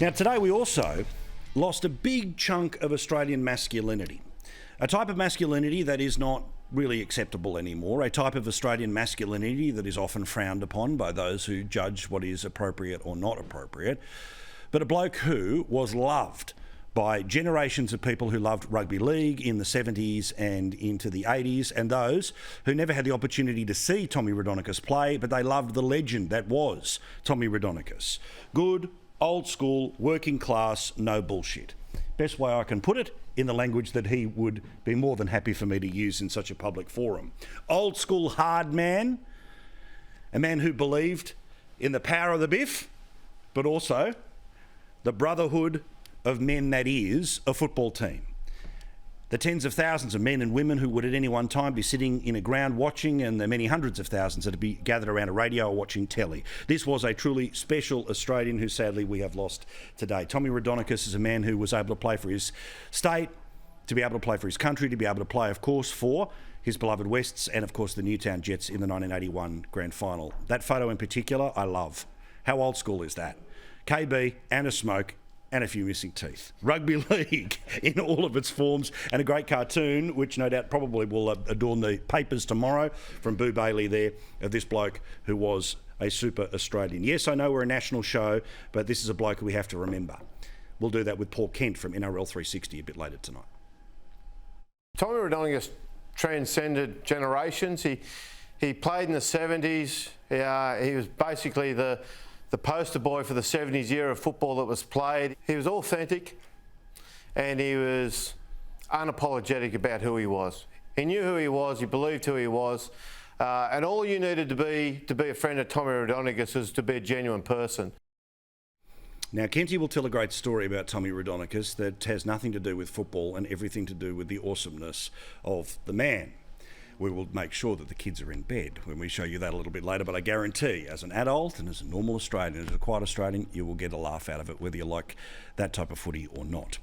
Now, today we also lost a big chunk of Australian masculinity. A type of masculinity that is not really acceptable anymore, a type of Australian masculinity that is often frowned upon by those who judge what is appropriate or not appropriate, but a bloke who was loved by generations of people who loved rugby league in the 70s and into the 80s, and those who never had the opportunity to see Tommy Raudonikis play, but they loved the legend that was Tommy Raudonikis. Good, old school, working class, no bullshit. Best way I can put it, in the language that he would be more than happy for me to use in such a public forum. Old school hard man, a man who believed in the power of the biff, but also the brotherhood of men that is a football team. The tens of thousands of men and women who would at any one time be sitting in a ground watching, and the many hundreds of thousands that would be gathered around a radio or watching telly. This was a truly special Australian who sadly we have lost today. Tommy Raudonikis is a man who was able to play for his state, to be able to play for his country, to be able to play, of course, for his beloved Wests and, of course, the Newtown Jets in the 1981 grand final. That photo in particular, I love. How old school is that? KB and a smoke and a few missing teeth. Rugby League in all of its forms, and a great cartoon, which no doubt probably will adorn the papers tomorrow, from Boo Bailey there, of this bloke who was a super Australian. Yes, I know we're a national show, but this is a bloke who we have to remember. We'll do that with Paul Kent from NRL 360 a bit later tonight. Tommy Raudonikis transcended generations. He played in the 70s. He was basically the poster boy for the 70s era of football that was played. He was authentic and he was unapologetic about who he was. He knew who he was, he believed who he was, and all you needed to be a friend of Tommy Raudonikis is to be a genuine person. Now, Kenty will tell a great story about Tommy Raudonikis that has nothing to do with football and everything to do with the awesomeness of the man. We will make sure that the kids are in bed when we show you that a little bit later, but I guarantee, as an adult and as a normal Australian, as a quiet Australian, you will get a laugh out of it, whether you like that type of footy or not.